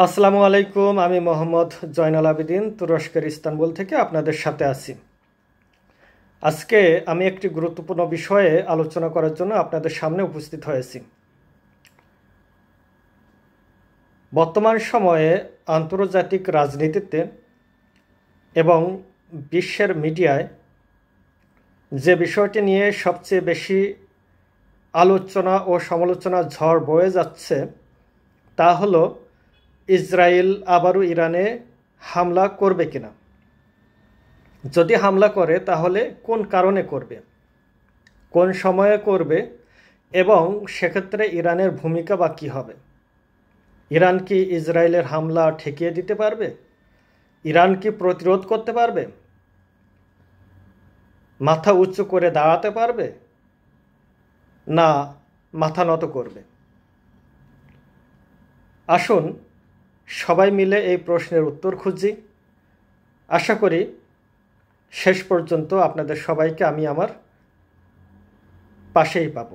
আসসালামু আলাইকুম। আমি মোহাম্মদ জয়নাল আবেদিন তুরস্কের ইস্তানবুল থেকে আপনাদের সাথে আছি। আজকে আমি একটি গুরুত্বপূর্ণ বিষয়ে আলোচনা করার জন্য আপনাদের সামনে উপস্থিত হয়েছি। বর্তমান সময়ে আন্তর্জাতিক রাজনীতিতে এবং বিশ্বের মিডিয়ায় যে বিষয়টি নিয়ে সবচেয়ে বেশি আলোচনা ও সমালোচনার ঝড় বয়ে যাচ্ছে তা হলো ইসরায়েল আবারও ইরানে হামলা করবে কিনা, যদি হামলা করে তাহলে কোন কারণে করবে, কোন সময়ে করবে এবং সেক্ষেত্রে ইরানের ভূমিকা বা কী হবে। ইরান কি ইসরায়েলের হামলা ঠেকিয়ে দিতে পারবে? ইরান কি প্রতিরোধ করতে পারবে? মাথা উঁচু করে দাঁড়াতে পারবে না মাথা নত করবে? আসুন সবাই মিলে এই প্রশ্নের উত্তর খুঁজি। আশা করি শেষ পর্যন্ত আপনাদের সবাইকে আমি আমার পাশেই পাব।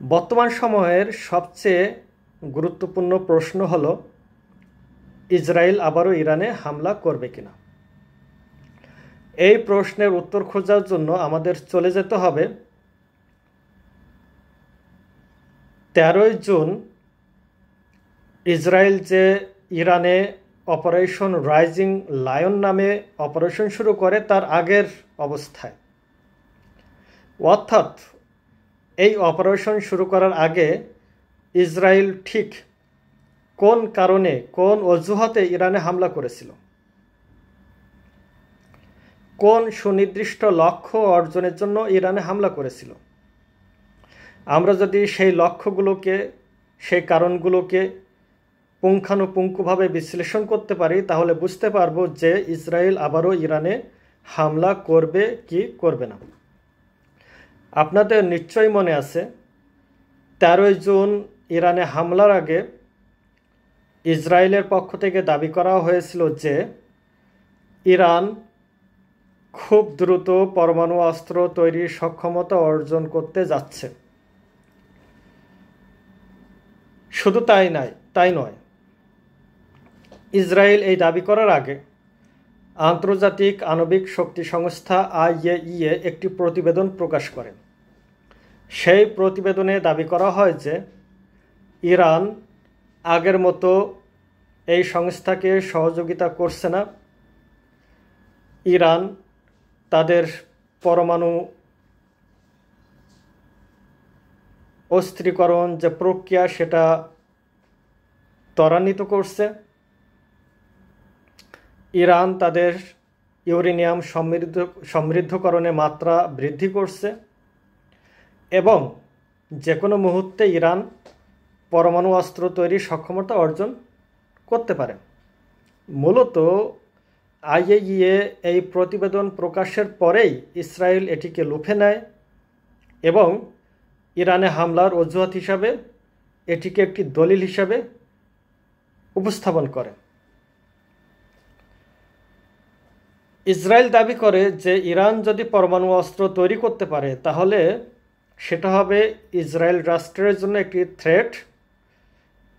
বর্তমান সময়ের সবচেয়ে গুরুত্বপূর্ণ প্রশ্ন হলো ইসরায়েল আবারও ইরানে হামলা করবে কিনা। এই প্রশ্নের উত্তর খোঁজার জন্য আমাদের চলে যেতে হবে 13 জুন ইসরায়েল যে ইরানে অপারেশন রাইজিং লায়ন নামে অপারেশন শুরু করে তার আগের অবস্থায়। অর্থাৎ এই অপারেশন শুরু করার আগে ইসরায়েল ঠিক কোন কারণে, কোন অজুহাতে ইরানে হামলা করেছিল, কোন সুনির্দিষ্ট লক্ষ্য অর্জনের জন্য ইরানে হামলা করেছিল। আমরা যদি সেই লক্ষ্যগুলোকে, সেই কারণগুলোকে পুঙ্খানুপুঙ্খভাবে বিশ্লেষণ করতে পারি তাহলে বুঝতে পারবো যে ইসরায়েল আবারও ইরানে হামলা করবে কি করবে না। আপনাদের নিশ্চয়ই মনে আছে 13 জুন ইরানে হামলার আগে ইসরায়েলের পক্ষ থেকে দাবি করা হয়েছিল যে ইরান খুব দ্রুত পরমাণু অস্ত্র তৈরির সক্ষমতা অর্জন করতে যাচ্ছে। শুধু তাই নয়, ইসরায়েল এই দাবি করার আগে আন্তর্জাতিক আণবিক শক্তি সংস্থা IAEA একটি প্রতিবেদন প্রকাশ করে। সেই প্রতিবেদনে দাবি করা হয় যে ইরান আগের মতো এই সংস্থাকে সহযোগিতা করছে না। ইরান তাদের পরমাণু অস্ত্রীকরণ যে প্রক্রিয়া সেটা ত্বরান্বিত করছে। ইরান তাদের ইউরেনিয়াম সমৃদ্ধকরণের মাত্রা বৃদ্ধি করছে এবং যে কোনো মুহূর্তে ইরান পরমাণু অস্ত্র তৈরির সক্ষমতা অর্জন করতে পারে। মূলত IAEA এই প্রতিবেদন প্রকাশের পরেই ইসরায়েল এটিকে লুফে নেয় এবং ইরানে হামলার অজুহাত হিসাবে এটিকে একটি দলিল হিসাবে উপস্থাপন করে। ইসরায়েল দাবি করে যে ইরান যদি পরমাণু অস্ত্র তৈরি করতে পারে তাহলে সেটা হবে ইসরায়েল রাষ্ট্রের জন্য একটি থ্রেট,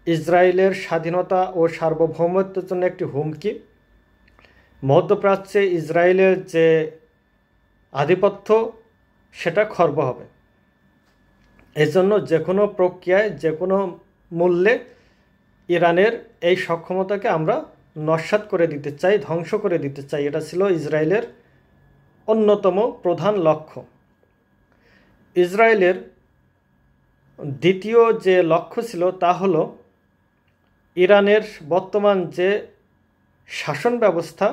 ইসরায়েলের স্বাধীনতা ও সার্বভৌমত্বের জন্য একটি হুমকি, মধ্যপ্রাচ্যে ইসরায়েলের যে আধিপত্য সেটা খর্ব হবে। এজন্য যে কোনো প্রক্রিয়ায়, যে কোনো মূল্যে ইরানের এই সক্ষমতাকে আমরা নস্যাৎ করে দিতে চাই, ধ্বংস করে দিতে চাই। এটা ছিল ইসরায়েলের অন্যতম প্রধান লক্ষ্য। ইসরায়েলের দ্বিতীয় যে লক্ষ্য ছিল তা হলো ইরানের বর্তমান যে শাসন ব্যবস্থা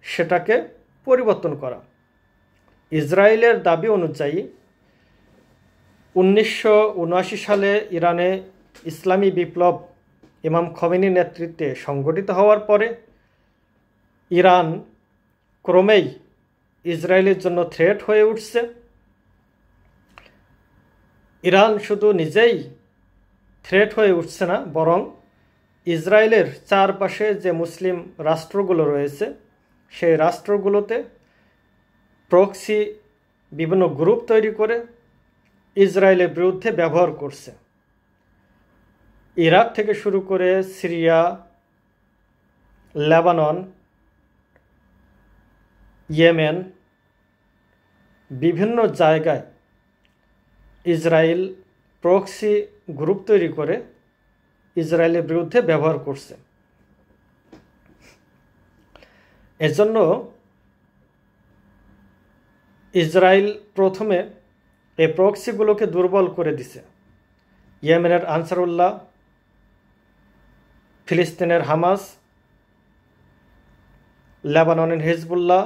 সেটাকে পরিবর্তন করা। ইসরায়েলের দাবি অনুযায়ী 1979 সালে ইরানে ইসলামী বিপ্লব ইমাম খোমেনির নেতৃত্বে সংগঠিত হওয়ার পরে ইরান ক্রমেই ইসরায়েলের জন্য থ্রেট হয়ে উঠছে। ইরান শুধু নিজেই থ্রেট হয়ে উঠছে না, বরং ইসরায়েলের চারপাশে যে মুসলিম রাষ্ট্রগুলো রয়েছে সেই রাষ্ট্রগুলোতে প্রক্সি বিভিন্ন গ্রুপ তৈরি করে ইসরায়েলের বিরুদ্ধে ব্যবহার করছে। ইরাক থেকে শুরু করে সিরিয়া, লেবানন, ইয়েমেন, বিভিন্ন জায়গায় ইসরায়েল প্রক্সি গ্রুপ তৈরি করে ইসরায়েলের বিরুদ্ধে ব্যবহার করছে। এজন্য ইসরায়েল প্রথমে এই প্রক্সিগুলোকে দুর্বল করে দিছে। ইয়েমেনের আনসারুল্লাহ, ফিলিস্তিনের হামাস, লেবাননের হিজবুল্লাহ,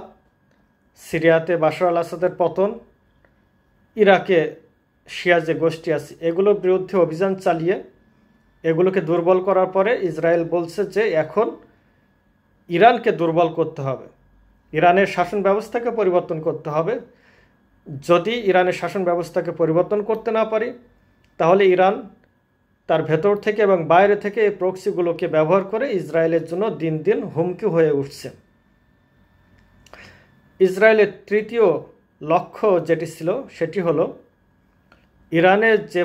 সিরিয়াতে বাশার আল আসাদের পতন, ইরাকে শিয়া যে গোষ্ঠী আছে এগুলোর বিরুদ্ধে অভিযান চালিয়ে এগুলোকে দুর্বল করার পরে ইসরায়েল বলছে যে এখন ইরানকে দুর্বল করতে হবে, ইরানের শাসন ব্যবস্থাকে পরিবর্তন করতে হবে। যদি ইরানের শাসন ব্যবস্থাকে পরিবর্তন করতে না পারি তাহলে ইরান তার ভেতর থেকে এবং বাইরে থেকে এই প্রক্সিগুলোকে ব্যবহার করে ইসরায়েলের জন্য দিন দিন হুমকি হয়ে উঠছে। ইসরায়েলের তৃতীয় লক্ষ্য যেটি ছিল সেটি হলো ইরানের যে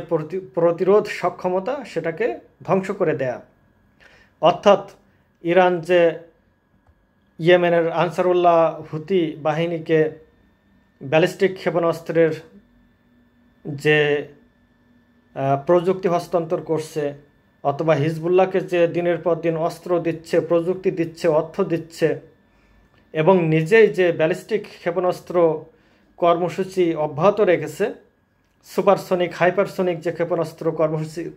প্রতিরোধ সক্ষমতা সেটাকে ধ্বংস করে দেয়া। অর্থাৎ ইরান যে ইয়েমেনের আনসারুল্লাহ হুতি বাহিনীকে ব্যালিস্টিক ক্ষেপণাস্ত্রের যে প্রযুক্তি হস্তান্তর করছে, অথবা হিজবুল্লাহকে যে দিনের পর দিন অস্ত্র দিচ্ছে, প্রযুক্তি দিচ্ছে, অর্থ দিচ্ছে, এবং নিজেই যে ব্যালিস্টিক ক্ষেপণাস্ত্র কর্মসূচি অব্যাহত রেখেছে, সুপারসনিক হাইপারসনিক যে ক্ষেপণাস্ত্র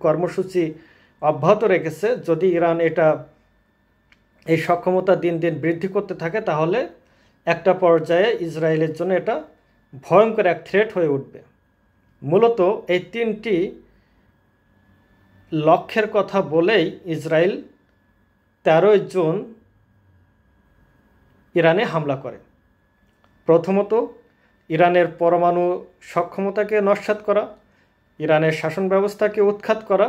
কর্মসূচি অব্যাহত রেখেছে, যদি ইরান এই সক্ষমতা দিন দিন বৃদ্ধি করতে থাকে তাহলে একটা পর্যায়ে ইসরায়েলের জন্য এটা ভয়ঙ্কর এক থ্রেট হয়ে উঠবে। মূলত এই তিনটি লক্ষ্যের কথা বলেই ইসরায়েল 13 জুন ইরানে হামলা করে। প্রথমত ইরানের পরমাণু সক্ষমতাকে নস্যাৎ করা, ইরানের শাসন ব্যবস্থাকে উৎখাত করা,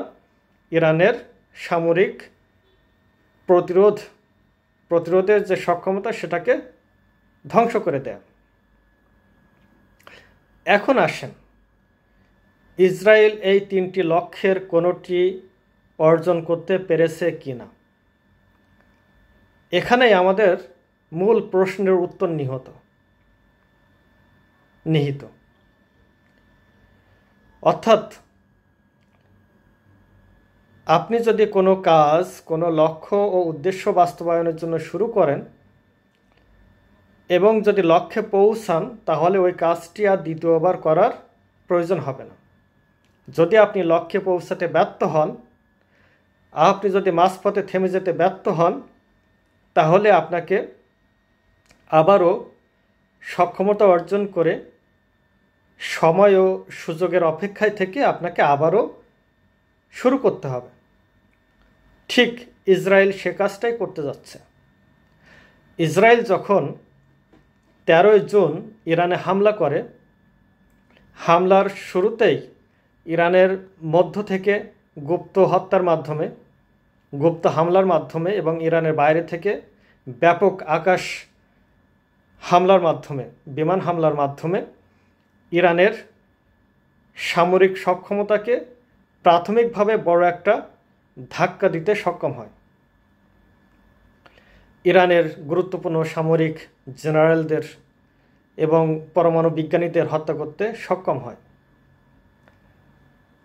ইরানের সামরিক প্রতিরোধের যে সক্ষমতা সেটাকে ধ্বংস করে দেয়। এখন আসেন, ইসরায়েল এই তিনটি লক্ষ্যের কোনোটি অর্জন করতে পেরেছে কিনা। এখানেই আমাদের মূল প্রশ্নের উত্তর নিহিত। অর্থাৎ আপনি যদি কোনো কাজ, কোনো লক্ষ্য ও উদ্দেশ্য বাস্তবায়নের জন্য শুরু করেন এবং যদি লক্ষ্যে পৌঁছান তাহলে ওই কাজটি আর দ্বিতীয়বার করার প্রয়োজন হবে না। যদি আপনি লক্ষ্যে পৌঁছাতে ব্যর্থ হন, আপনি যদি মাঝপথে থেমে যেতে ব্যর্থ হন, তাহলে আপনাকে আবারও সক্ষমতা অর্জন করে সময় ও সুযোগের অপেক্ষায় থেকে আপনাকে আবারও শুরু করতে হবে। ঠিক ইসরায়েল সে কাজটাই করতে যাচ্ছে। ইসরায়েল যখন 13 জুন ইরানে হামলা করে, হামলার শুরুতেই ইরানের মধ্য থেকে গুপ্ত হত্যার মাধ্যমে, গুপ্ত হামলার মাধ্যমে এবং ইরানের বাইরে থেকে ব্যাপক আকাশ হামলার মাধ্যমে, বিমান হামলার মাধ্যমে ইরানের সামরিক সক্ষমতাকে প্রাথমিকভাবে বড় একটা ধাক্কা দিতে সক্ষম হয়। ইরানের গুরুত্বপূর্ণ সামরিক জেনারেলদের এবং পরমাণু বিজ্ঞানীদের হত্যা করতে সক্ষম হয়,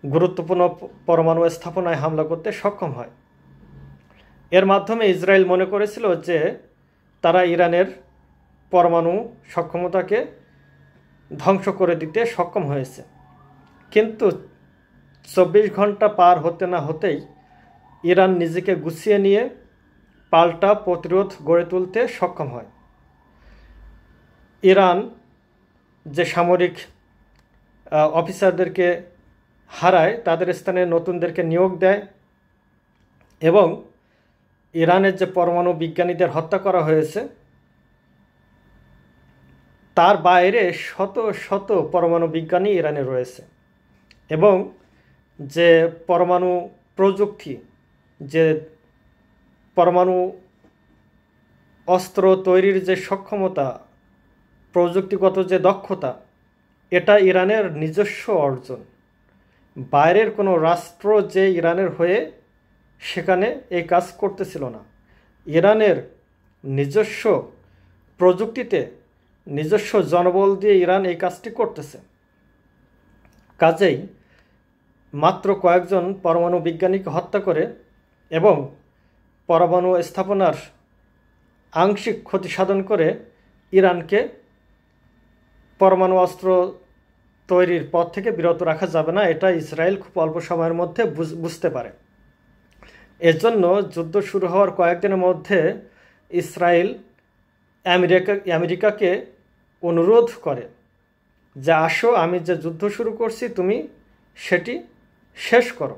গুরুত্বপূর্ণ পরমাণু স্থাপনায় হামলা করতে সক্ষম হয়। এর মাধ্যমে ইসরায়েল মনে করেছিল যে তারা ইরানের পরমাণু সক্ষমতাকে ধ্বংস করে দিতে সক্ষম হয়েছে। কিন্তু 24 ঘন্টা পার হতে না হতেই ইরান নিজেকে গুছিয়ে নিয়ে পাল্টা প্রতিরোধ গড়ে তুলতে সক্ষম হয়। ইরান যে সামরিক অফিসারদেরকে হারায় তাদের স্থানে নতুনদেরকে নিয়োগ দেয় এবং ইরানের যে পরমাণু বিজ্ঞানীদের হত্যা করা হয়েছে তার বাইরে শত শত পরমাণু বিজ্ঞানী ইরানে রয়েছে এবং যে পরমাণু প্রযুক্তি, যে পরমাণু অস্ত্র তৈরির যে সক্ষমতা, প্রযুক্তিগত যে দক্ষতা, এটা ইরানের নিজস্ব অর্জন। বাইরের কোনো রাষ্ট্র যে ইরানের হয়ে সেখানে এই কাজ করতেছিল না। ইরানের নিজস্ব প্রযুক্তিতে, নিজস্ব জনবল দিয়ে ইরান এই কাজটি করতেছে। কাজেই মাত্র কয়েকজন পরমাণু বিজ্ঞানীকে হত্যা করে এবং পরমাণু স্থাপনার আংশিক ক্ষতি সাধন করে ইরানকে পরমাণু অস্ত্র তৈরির পথ থেকে বিরত রাখা যাবে না, এটা ইসরায়েল খুব অল্প সময়ের মধ্যে বুঝতে পারে। এজন্য যুদ্ধ শুরু হওয়ার কয়েকদিনের মধ্যে ইসরায়েল আমেরিকাকে অনুরোধ করে যে আসো, আমি যে যুদ্ধ শুরু করছি তুমি সেটি শেষ করো,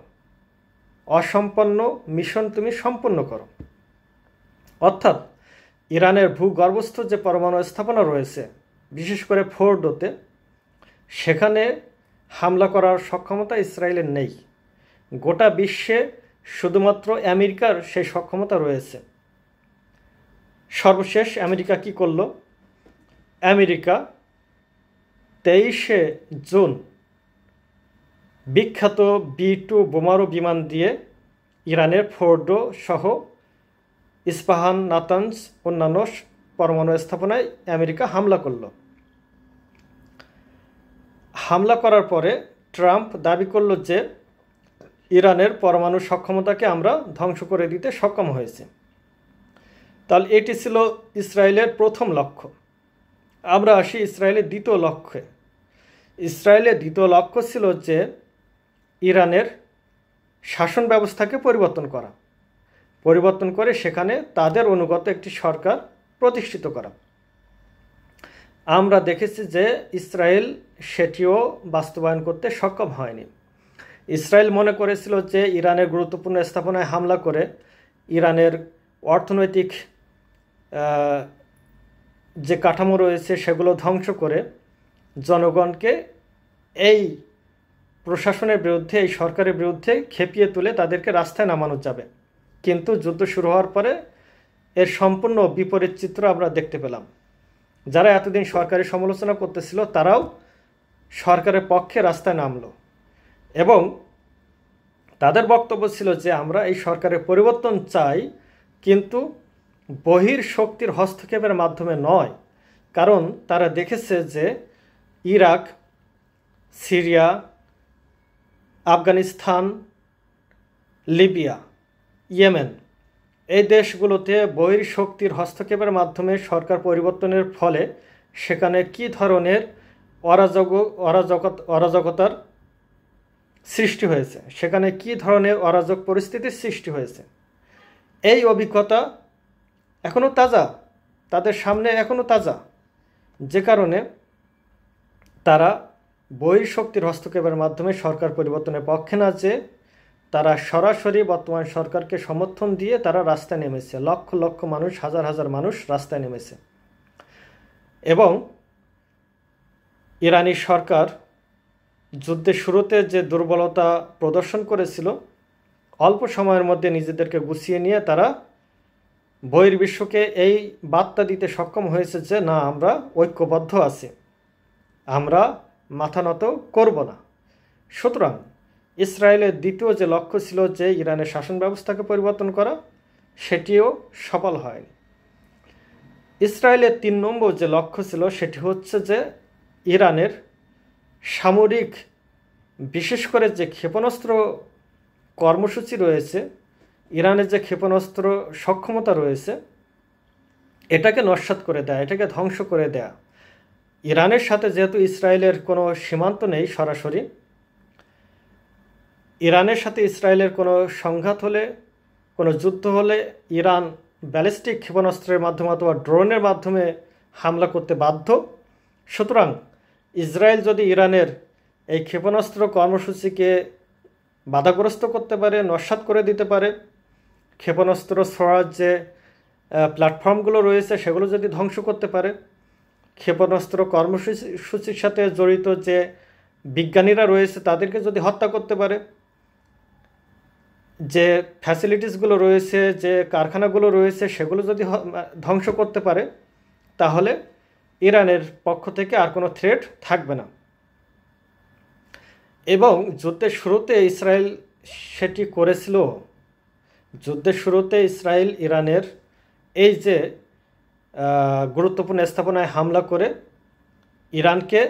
অসম্পন্ন মিশন তুমি সম্পূর্ণ করো। অর্থাৎ ইরানের ভূগর্ভস্থ যে পরমাণু স্থাপনা রয়েছে, বিশেষ করে ফোর্ডোতে, সেখানে হামলা করার সক্ষমতা ইসরায়েলের নেই। গোটা বিশ্বে শুধুমাত্র আমেরিকার সেই সক্ষমতা রয়েছে। সর্বশেষ আমেরিকা কি করল? আমেরিকা 23শে জুন বিখ্যাত B-2 বোমারু বিমান দিয়ে ইরানের ফোর্ডো সহ ইস্পাহান, নাতানজ, অন্যান্য পরমাণু স্থাপনায় আমেরিকা হামলা করল। হামলা করার পরে ট্রাম্প দাবি করল যে ইরানের পরমাণু সক্ষমতাকে আমরা ধ্বংস করে দিতে সক্ষম হয়েছি। তাহলে এটি ছিল ইসরায়েলের প্রথম লক্ষ্য। আমরা আসি ইসরায়েলের দ্বিতীয় লক্ষ্যে। ইসরায়েলের দ্বিতীয় লক্ষ্য ছিল যে ইরানের শাসন ব্যবস্থাকে পরিবর্তন করে সেখানে তাদের অনুগত একটি সরকার প্রতিষ্ঠিত করা। আমরা দেখেছি যে ইসরায়েল সেটিও বাস্তবায়ন করতে সক্ষম হয়নি। ইসরায়েল মনে করেছিল যে ইরানের গুরুত্বপূর্ণ স্থাপনায় হামলা করে ইরানের অর্থনৈতিক যে কাঠামো রয়েছে সেগুলো ধ্বংস করে জনগণকে এই প্রশাসনের বিরুদ্ধে, এই সরকারের বিরুদ্ধে খেপিয়ে তুলে তাদেরকে রাস্তায় নামানো যাবে। কিন্তু যুদ্ধ শুরু হওয়ার পরে এর সম্পূর্ণ বিপরীত চিত্র আমরা দেখতে পেলাম। যারা এতদিন সরকারের সমালোচনা করতেছিল তারাও সরকারের পক্ষে রাস্তায় নামলো এবং তাদের বক্তব্য ছিল যে আমরা এই সরকারের পরিবর্তন চাই, কিন্তু বহির শক্তির হস্তক্ষেপের মাধ্যমে নয়। কারণ তারা দেখেছে যে Iraq, Syria, Afghanistan, Libya, Yemen, এই দেশগুলোতে বহির শক্তির হস্তক্ষেপের মাধ্যমে সরকার পরিবর্তনের ফলে সেখানে কী ধরনের অরাজকতার সৃষ্টি হয়েছে, সেখানে কী ধরনের অরাজক পরিস্থিতির সৃষ্টি হয়েছে। এই অভিজ্ঞতা এখনও তাজা, তাদের সামনে এখনও তাজা, যে কারণে তারা বহির শক্তির হস্তক্ষেপের মাধ্যমে সরকার পরিবর্তনের পক্ষে না যে তারা সরাসরি বর্তমান সরকারকে সমর্থন দিয়ে তারা রাস্তায় নেমেছে। লক্ষ লক্ষ মানুষ, হাজার হাজার মানুষ রাস্তায় নেমেছে এবং ইরানি সরকার যুদ্ধের শুরুতে যে দুর্বলতা প্রদর্শন করেছিল, অল্প সময়ের মধ্যে নিজেদেরকে গুছিয়ে নিয়ে তারা বহির্বিশ্বকে এই বার্তা দিতে সক্ষম হয়েছে যে না, আমরা ঐক্যবদ্ধ আছি, আমরা মাথা নত করব না। সুতরাং ইসরায়েলের দ্বিতীয় যে লক্ষ্য ছিল যে ইরানের শাসন ব্যবস্থাকে পরিবর্তন করা, সেটিও সফল হয়নি। ইসরায়েলের 3 নম্বর যে লক্ষ্য ছিল সেটি হচ্ছে যে ইরানের সামরিক, বিশেষ করে যে ক্ষেপণাস্ত্র কর্মসূচি রয়েছে, ইরানের যে ক্ষেপণাস্ত্র সক্ষমতা রয়েছে, এটাকে নস্যাৎ করে দেয়া, এটাকে ধ্বংস করে দেয়া। ইরানের সাথে যেহেতু ইসরায়েলের কোনো সীমান্ত নেই সরাসরি, ইরানের সাথে ইসরায়েলের কোনো সংঘাত হলে, কোনো যুদ্ধ হলে ইরান ব্যালিস্টিক ক্ষেপণাস্ত্রের মাধ্যমে অথবা ড্রোনের মাধ্যমে হামলা করতে বাধ্য। সুতরাং ইসরায়েল যদি ইরানের এই ক্ষেপণাস্ত্র কর্মসূচিকে বাধাগ্রস্ত করতে পারে, নস্যাৎ করে দিতে পারে, ক্ষেপণাস্ত্র ছোড়ার যে প্ল্যাটফর্মগুলো রয়েছে সেগুলো যদি ধ্বংস করতে পারে, ক্ষেপণাস্ত্র কর্মসূচির সাথে জড়িত যে বিজ্ঞানীরা রয়েছে তাদেরকে যদি হত্যা করতে পারে, যে ফ্যাসিলিটিসগুলো রয়েছে, যে কারখানাগুলো রয়েছে সেগুলো যদি ধ্বংস করতে পারে, তাহলে ইরানের পক্ষ থেকে আর কোনো থ্রেট থাকবে না। এবং যুদ্ধের শুরুতে ইসরায়েল সেটি করেছিল। যুদ্ধের শুরুতে ইসরায়েল ইরানের এই যে গুরুত্বপূর্ণ স্থাপনায় হামলা করে ইরানকে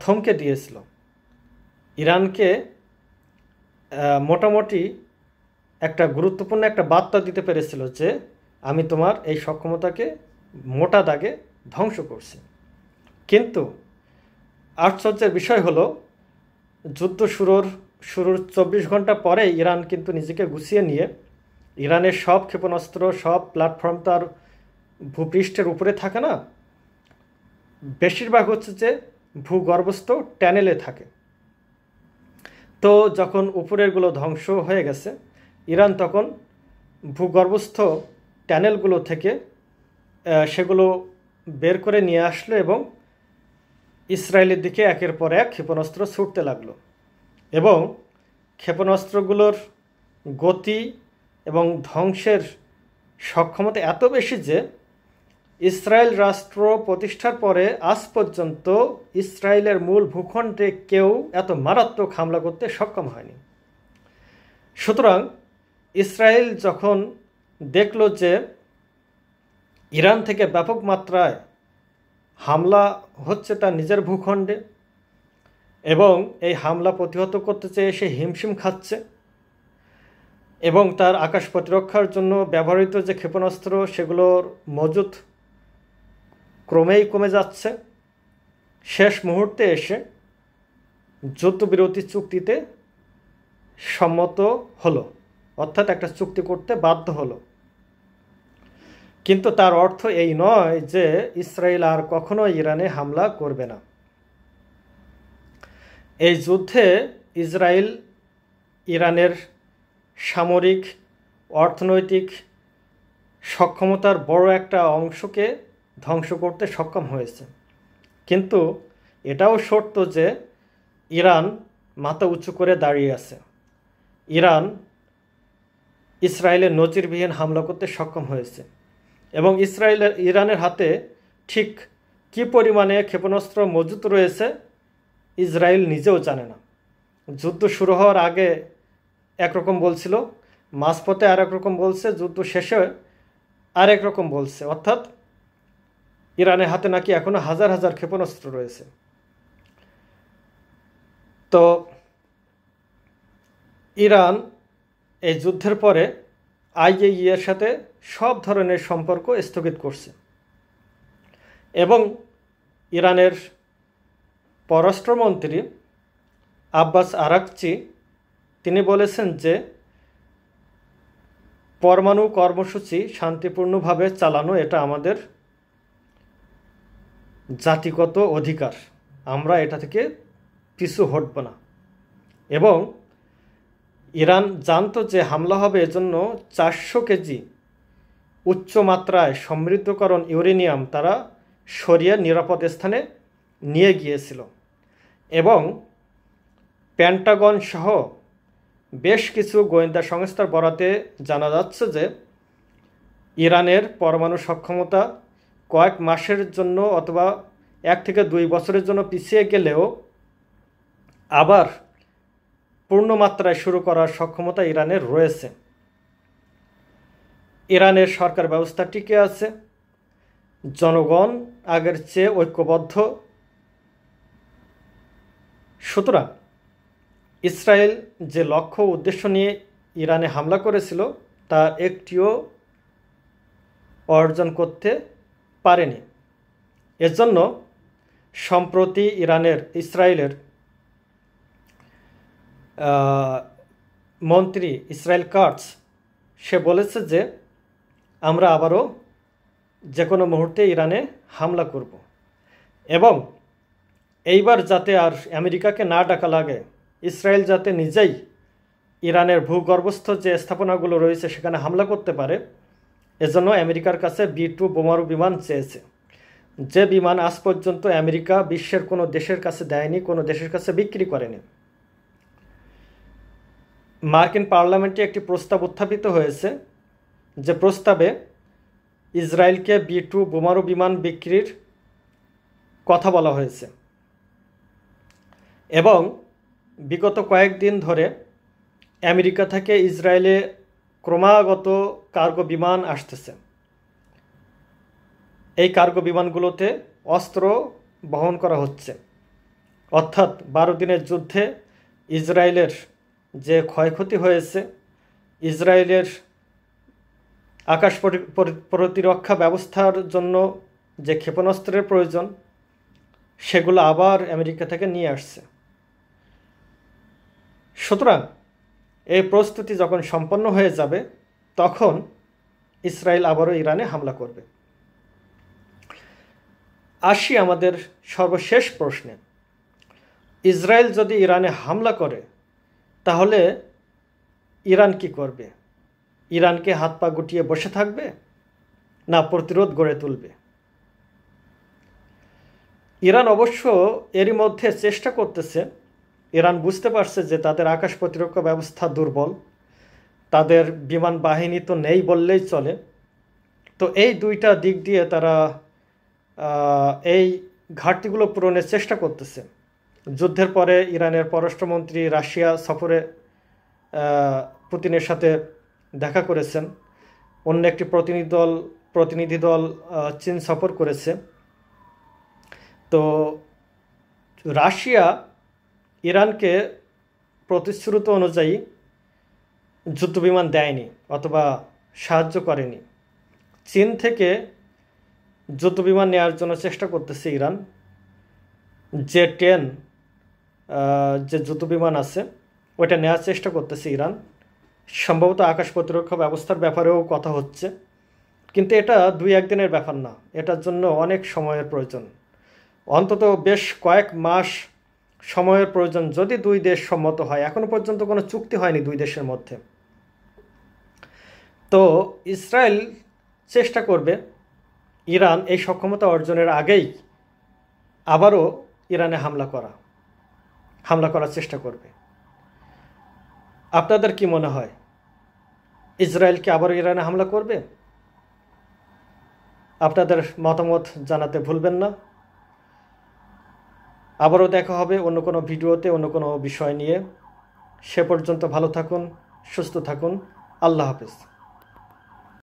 থমকে দিয়েছিল। ইরানকে মোটামুটি একটা গুরুত্বপূর্ণ একটা বার্তা দিতে পেরেছিল যে আমি তোমার এই সক্ষমতাকে মোটা দাগে ধ্বংস করছি। কিন্তু আশ্চর্যের বিষয় হলো যুদ্ধ শুরুর 24 ঘন্টা পরে ইরান কিন্তু নিজেকে গুছিয়ে নিয়ে ইরানের সব ক্ষেপণাস্ত্র, সব প্ল্যাটফর্ম তার ভূপৃষ্ঠের উপরে থাকে না, বেশিরভাগ হচ্ছে যে ভূগর্ভস্থ ট্যানেলে থাকে। তো যখন উপরেরগুলো ধ্বংস হয়ে গেছে, ইরান তখন ভূগর্ভস্থ ট্যানেলগুলো থেকে সেগুলো বের করে নিয়ে আসলো এবং ইসরায়েলের দিকে একের পর এক ক্ষেপণাস্ত্র ছুটতে লাগলো। এবং ক্ষেপণাস্ত্রগুলোর গতি এবং ধ্বংসের সক্ষমতা এত বেশি যে ইসরায়েল রাষ্ট্র প্রতিষ্ঠার পরে আজ পর্যন্ত ইসরায়েলের মূল ভূখণ্ডে কেউ এত মারাত্মক হামলা করতে সক্ষম হয়নি। সুতরাং ইসরায়েল যখন দেখল যে ইরান থেকে ব্যাপক মাত্রায় হামলা হচ্ছে তার নিজের ভূখণ্ডে এবং এই হামলা প্রতিহত করতে চেয়ে সে হিমশিম খাচ্ছে এবং তার আকাশ প্রতিরক্ষার জন্য ব্যবহৃত যে ক্ষেপণাস্ত্র সেগুলোর মজুত ক্রমেই কমে যাচ্ছে, শেষ মুহূর্তে এসে যুদ্ধবিরতি চুক্তিতে সম্মত হলো, অর্থাৎ একটা চুক্তি করতে বাধ্য হলো। কিন্তু তার অর্থ এই নয় যে ইসরায়েল আর কখনো ইরানে হামলা করবে না। এই যুদ্ধে ইসরায়েল ইরানের সামরিক, অর্থনৈতিক সক্ষমতার বড় একটা অংশকে ধ্বংস করতে সক্ষম হয়েছে। কিন্তু এটাও সত্য যে ইরান মাথা উঁচু করে দাঁড়িয়ে আছে। ইসরায়েলের নজিরবিহীন হামলা করতে সক্ষম হয়েছে এবং ইরানের হাতে ঠিক কী পরিমাণে ক্ষেপণাস্ত্র মজুত রয়েছে ইসরায়েল নিজেও জানে না। যুদ্ধ শুরু হওয়ার আগে একরকম বলছিল, মাঝপথে আর একরকম বলছে, যুদ্ধ শেষে আর একরকম বলছে। অর্থাৎ ইরানের হাতে নাকি এখনো হাজার হাজার ক্ষেপণাস্ত্র রয়েছে। তো ইরান এই যুদ্ধের পরে আইএইএর সাথে সব ধরনের সম্পর্ক স্থগিত করছে এবং ইরানের পররাষ্ট্রমন্ত্রী আব্বাস আরাকচি তিনি বলেছেন যে পরমাণু কর্মসূচি শান্তিপূর্ণভাবে চালানো এটা আমাদের জাতিগত অধিকার, আমরা এটা থেকে পিছু হটব না। এবং ইরান জানতো যে হামলা হবে, এজন্য 400 কেজি উচ্চমাত্রায় সমৃদ্ধকরণ ইউরেনিয়াম তারা সরিয়ে নিরাপদ স্থানে নিয়ে গিয়েছিল এবং পেন্টাগন সহ বেশ কিছু গোয়েন্দা সংস্থার বরাতে জানা যাচ্ছে যে ইরানের পরমাণু সক্ষমতা কয়েক মাসের জন্য অথবা 1 থেকে 2 বছরের জন্য পিছিয়ে গেলেও আবার পূর্ণমাত্রায় শুরু করার সক্ষমতা ইরানের রয়েছে। ইরানের সরকার ব্যবস্থা টিকে আছে, জনগণ আগের চেয়ে ঐক্যবদ্ধ। সুতরাং ইসরায়েল যে লক্ষ্য উদ্দেশ্য নিয়ে ইরানে হামলা করেছিল তা একটিও অর্জন করতে পারেনি। এজন্য সম্প্রতি ইসরায়েলের মন্ত্রী ইসরায়েল কাটস সে বলেছে যে আমরা আবারও যে কোনো মুহূর্তে ইরানে হামলা করব এবং এইবার যাতে আর আমেরিকাকে না ডাকা লাগে, ইসরায়েল যাতে নিজেই ইরানের ভূগর্ভস্থ যে স্থাপনাগুলো রয়েছে সেখানে হামলা করতে পারে, এজন্য আমেরিকার কাছে B-2 বোমারু বিমান চেয়েছে। যে বিমান আজ পর্যন্ত আমেরিকা বিশ্বের কোনো দেশের কাছে দেয়নি, কোনো দেশের কাছে বিক্রি করেনি। মার্কিন পার্লামেন্টে একটি প্রস্তাব উত্থাপিত হয়েছে, যে প্রস্তাবে ইসরায়েলকে B-2 বোমারু বিমান বিক্রির কথা বলা হয়েছে এবং বিগত কয়েকদিন ধরে আমেরিকা থেকে ইসরায়েলে ক্রমাগত কার্গো বিমান আসতেছে। এই কার্গো বিমানগুলোতে অস্ত্র বহন করা হচ্ছে। অর্থাৎ 12 দিনের যুদ্ধে ইসরায়েলের যে ক্ষয়ক্ষতি হয়েছে, ইসরায়েলের আকাশ প্রতিরক্ষা ব্যবস্থার জন্য যে ক্ষেপণাস্ত্রের প্রয়োজন, সেগুলো আবার আমেরিকা থেকে নিয়ে আসছে। সুতরাং এই প্রস্তুতি যখন সম্পন্ন হয়ে যাবে, তখন ইসরায়েল আবারও ইরানে হামলা করবে। আসি আমাদের সর্বশেষ প্রশ্নে। ইসরায়েল যদি ইরানে হামলা করে, তাহলে ইরান কি করবে? ইরানকে হাত পা গুটিয়ে বসে থাকবে, না প্রতিরোধ গড়ে তুলবে? ইরান অবশ্য এরই মধ্যে চেষ্টা করতেছে। ইরান বুঝতে পারছে যে তাদের আকাশ প্রতিরক্ষা ব্যবস্থা দুর্বল, তাদের বিমান বাহিনী তো নেই বললেই চলে। তো এই দুইটা দিক দিয়ে তারা এই ঘাটতিগুলো পূরণের চেষ্টা করতেছে। যুদ্ধের পরে ইরানের পররাষ্ট্রমন্ত্রী রাশিয়া সফরে পুতিনের সাথে দেখা করেছেন। অন্য একটি প্রতিনিধি দল চীন সফর করেছে। তো রাশিয়া ইরানকে প্রতিশ্রুত অনুযায়ী যুদ্ধবিমান দেয়নি অথবা সাহায্য করেনি। চীন থেকে যুদ্ধবিমান নেওয়ার জন্য চেষ্টা করতেছে ইরান। J-10 যে যুদ্ধবিমান আছে, ওইটা নেওয়ার চেষ্টা করতেছে ইরান। সম্ভবত আকাশ প্রতিরক্ষা ব্যবস্থার ব্যাপারেও কথা হচ্ছে, কিন্তু এটা 2-1 দিনের ব্যাপার না। এটার জন্য অনেক সময়ের প্রয়োজন, অন্তত বেশ কয়েক মাস সময়ের প্রয়োজন, যদি দুই দেশ সম্মত হয়। এখনো পর্যন্ত কোনো চুক্তি হয়নি দুই দেশের মধ্যে। তো ইসরায়েল চেষ্টা করবে ইরান এই সক্ষমতা অর্জনের আগেই আবারও ইরানে হামলা করার চেষ্টা করবে। আপনাদের কি মনে হয়, ইসরায়েল কি আবারও ইরানে হামলা করবে? আপনাদের মতামত জানাতে ভুলবেন না। আবারও দেখা হবে অন্য কোনো ভিডিওতে, অন্য কোনো বিষয় নিয়ে। সে পর্যন্ত ভালো থাকুন, সুস্থ থাকুন। আল্লাহ হাফেজ।